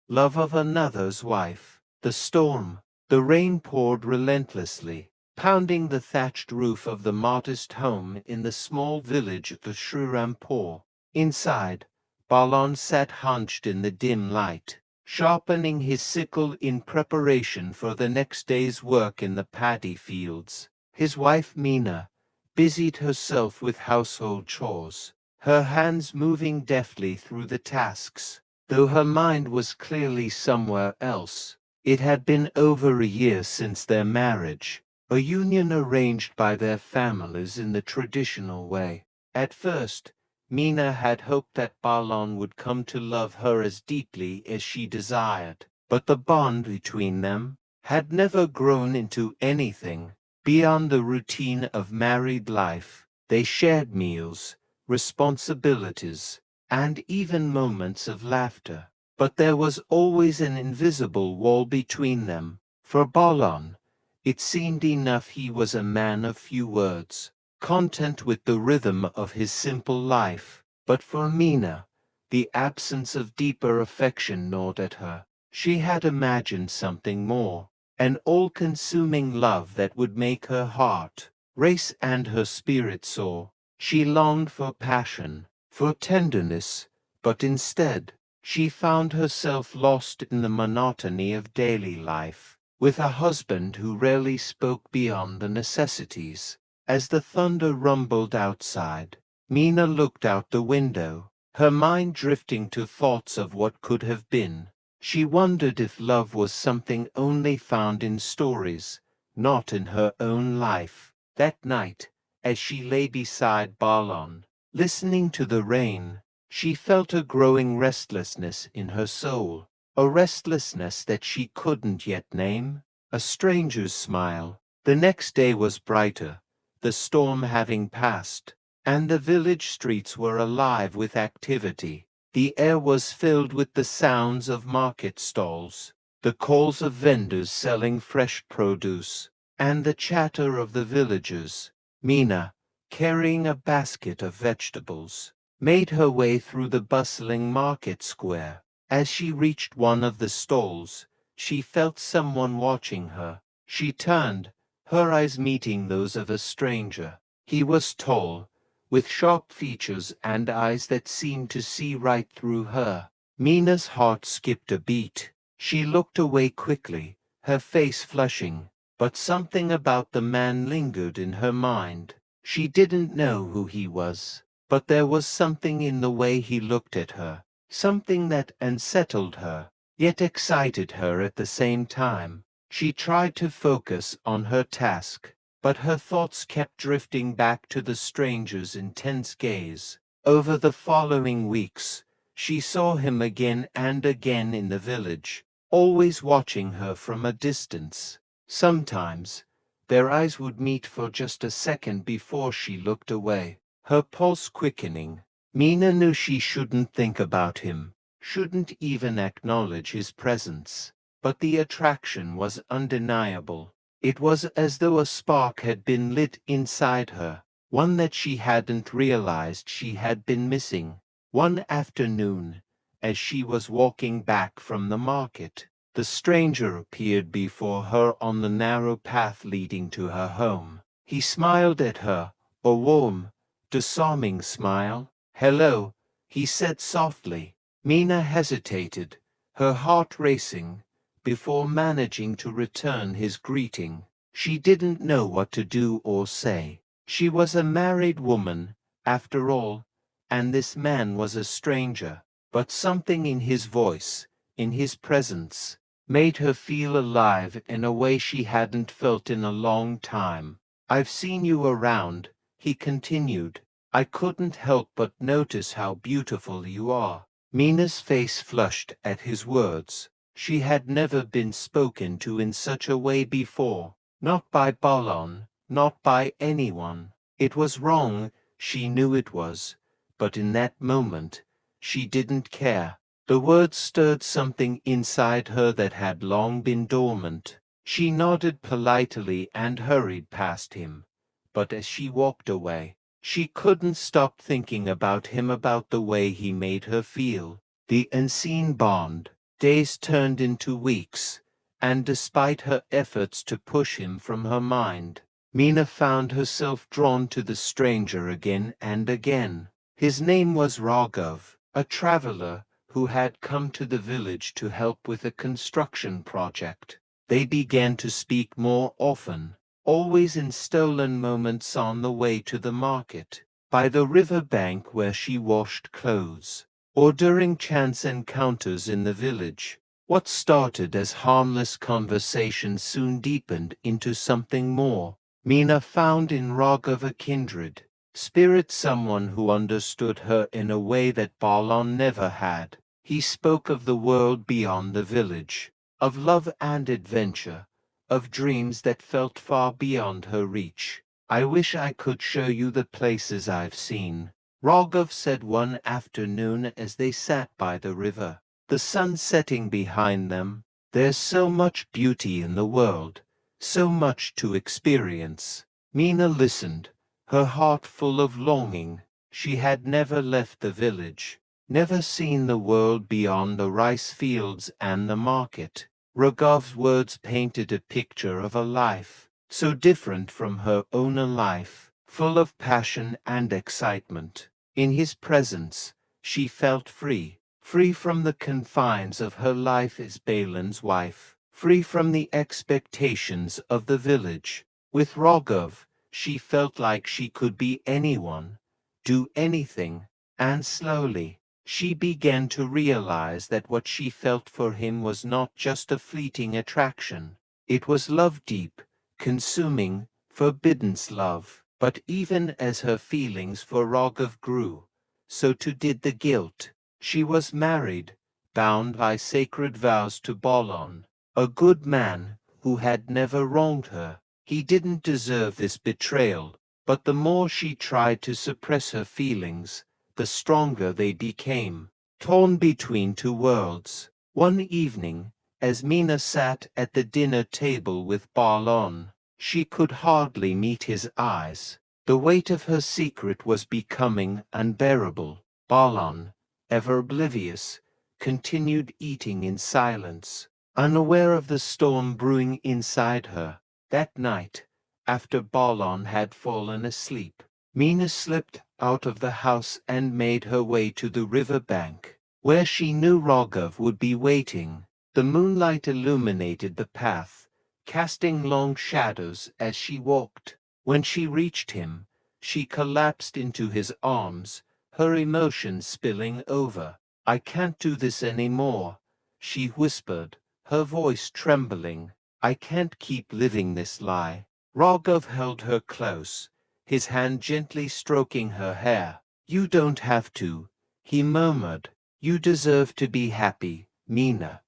love of another's wife. The storm, the rain poured relentlessly, pounding the thatched roof of the modest home in the small village of Srirampur. Inside, Balan sat hunched in the dim light, sharpening his sickle in preparation for the next day's work in the paddy fields. His wife Meena busied herself with household chores, her hands moving deftly through the tasks, though her mind was clearly somewhere else. It had been over a year since their marriage, a union arranged by their families in the traditional way. At first, Meena had hoped that Balan would come to love her as deeply as she desired, but the bond between them had never grown into anything beyond the routine of married life. They shared meals, responsibilities, and even moments of laughter. But there was always an invisible wall between them. For Balan, it seemed enough he was a man of few words, content with the rhythm of his simple life. But for Meena, the absence of deeper affection gnawed at her. She had imagined something more, an all-consuming love that would make her heart race and her spirit soar. She longed for passion, for tenderness, but instead, she found herself lost in the monotony of daily life, with a husband who rarely spoke beyond the necessities. As the thunder rumbled outside, Meena looked out the window, her mind drifting to thoughts of what could have been. She wondered if love was something only found in stories, not in her own life. That night, as she lay beside Balan, listening to the rain, she felt a growing restlessness in her soul, a restlessness that she couldn't yet name. A stranger's smile. The next day was brighter, the storm having passed, and the village streets were alive with activity. The air was filled with the sounds of market stalls, the calls of vendors selling fresh produce, and the chatter of the villagers. Meena, carrying a basket of vegetables, made her way through the bustling market square. As she reached one of the stalls, she felt someone watching her. She turned, her eyes meeting those of a stranger. He was tall, with sharp features and eyes that seemed to see right through her. Meena's heart skipped a beat. She looked away quickly, her face flushing, but something about the man lingered in her mind. She didn't know who he was, but there was something in the way he looked at her, something that unsettled her, yet excited her at the same time. She tried to focus on her task, but her thoughts kept drifting back to the stranger's intense gaze. Over the following weeks, she saw him again and again in the village, always watching her from a distance. Sometimes, their eyes would meet for just a second before she looked away, her pulse quickening. Meena knew she shouldn't think about him, shouldn't even acknowledge his presence. But the attraction was undeniable. It was as though a spark had been lit inside her, one that she hadn't realized she had been missing. One afternoon, as she was walking back from the market, the stranger appeared before her on the narrow path leading to her home. He smiled at her, a warm, disarming smile. "Hello," he said softly. Meena hesitated, her heart racing, before managing to return his greeting. She didn't know what to do or say. She was a married woman, after all, and this man was a stranger. But something in his voice, in his presence, made her feel alive in a way she hadn't felt in a long time. "I've seen you around," he continued. "I couldn't help but notice how beautiful you are." Meena's face flushed at his words. She had never been spoken to in such a way before, not by Balan, not by anyone. It was wrong, she knew it was, but in that moment, she didn't care. The words stirred something inside her that had long been dormant. She nodded politely and hurried past him, but as she walked away, she couldn't stop thinking about him, about the way he made her feel. The unseen bond, Days turned into weeks, and despite her efforts to push him from her mind, Mina found herself drawn to the stranger again and again. His name was Raghav, a traveler who had come to the village to help with a construction project. They began to speak more often, always in stolen moments on the way to the market, by the river bank where she washed clothes, or during chance encounters in the village. What started as harmless conversation soon deepened into something more. Mina found in Raghav a kindred spirit, someone who understood her in a way that Balan never had. He spoke of the world beyond the village, of love and adventure, of dreams that felt far beyond her reach. I wish I could show you the places I've seen, Raghav said one afternoon as they sat by the river, the sun setting behind them. There's so much beauty in the world, so much to experience. Mina listened, her heart full of longing. She had never left the village, never seen the world beyond the rice fields and the market. Raghav's words painted a picture of a life so different from her own, a life full of passion and excitement. In his presence, she felt free, free from the confines of her life as Balan's wife, free from the expectations of the village. With Raghav, she felt like she could be anyone, do anything, and slowly, she began to realize that what she felt for him was not just a fleeting attraction. It was love, deep, consuming, forbidden love. But even as her feelings for Raghav grew, so too did the guilt. She was married, bound by sacred vows to Balan, a good man who had never wronged her. He didn't deserve this betrayal, but the more she tried to suppress her feelings, the stronger they became. Torn between two worlds, one evening, as Mina sat at the dinner table with Balan, she could hardly meet his eyes. The weight of her secret was becoming unbearable. Balan, ever oblivious, continued eating in silence, unaware of the storm brewing inside her. That night, after Balan had fallen asleep, Mina slipped out of the house and made her way to the river bank, where she knew Raghav would be waiting. The moonlight illuminated the path, casting long shadows as she walked. When she reached him, she collapsed into his arms, her emotions spilling over. "I can't do this anymore," she whispered, her voice trembling. "I can't keep living this lie." Raghav held her close, his hand gently stroking her hair. "You don't have to," he murmured. "You deserve to be happy, Mina.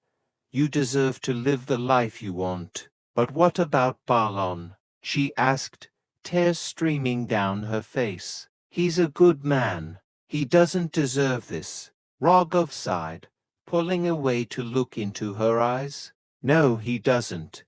You deserve to live the life you want." "But what about Balan?" she asked, tears streaming down her face. "He's a good man. He doesn't deserve this." Raghav sighed, pulling away to look into her eyes. "No, he doesn't.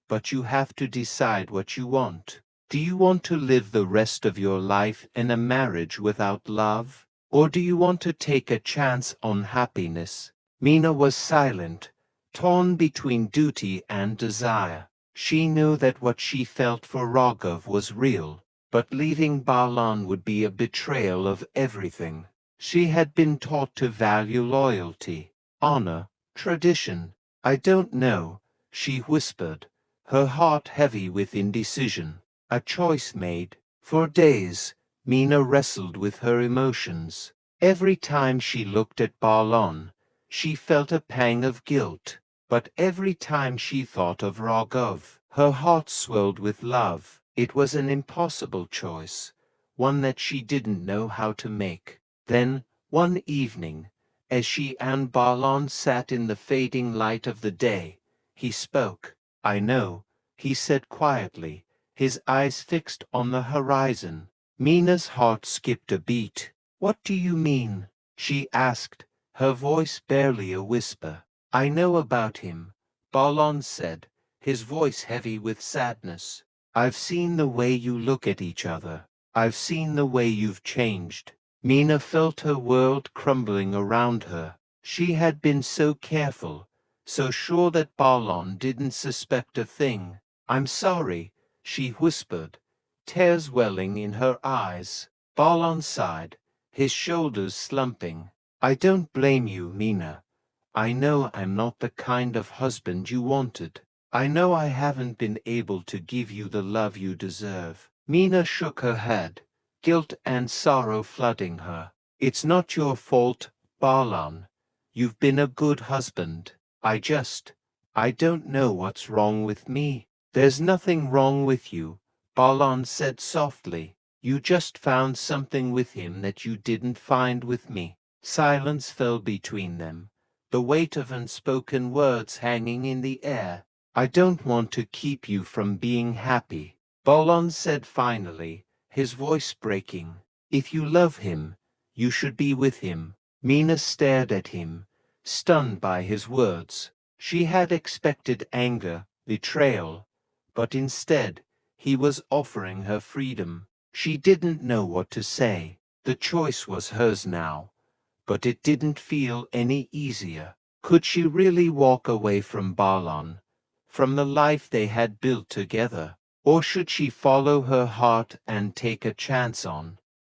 But you have to decide what you want. Do you want to live the rest of your life in a marriage without love? Or do you want to take a chance on happiness?" Mina was silent, torn between duty and desire. She knew that what she felt for Raghav was real, but leaving Balan would be a betrayal of everything. She had been taught to value loyalty, honor, tradition. "I don't know," she whispered, her heart heavy with indecision. A choice made. For days, Mina wrestled with her emotions. Every time she looked at Balan, she felt a pang of guilt. But every time she thought of Raghav, her heart swelled with love. It was an impossible choice, one that she didn't know how to make. Then, one evening, as she and Balan sat in the fading light of the day, he spoke. "I know," he said quietly, his eyes fixed on the horizon. Mina's heart skipped a beat. "What do you mean?" she asked, her voice barely a whisper. "I know about him," Balan said, his voice heavy with sadness. "I've seen the way you look at each other. I've seen the way you've changed." Mina felt her world crumbling around her. She had been so careful, so sure that Balon didn't suspect a thing. I'm sorry, she whispered, tears welling in her eyes. Balon sighed, his shoulders slumping. I don't blame you, Mina. I know I'm not the kind of husband you wanted. I know I haven't been able to give you the love you deserve. Mina shook her head, guilt and sorrow flooding her. It's not your fault, Balon. You've been a good husband. I don't know what's wrong with me. There's nothing wrong with you, Balon said softly. You just found something with him that you didn't find with me. Silence fell between them, the weight of unspoken words hanging in the air. I don't want to keep you from being happy, Balon said finally, his voice breaking. If you love him, you should be with him. Mina stared at him, stunned by his words. She had expected anger, betrayal, but instead, he was offering her freedom. She didn't know what to say. The choice was hers now, but it didn't feel any easier. Could she really walk away from Balon, from the life they had built together? Or should she follow her heart and take a chance on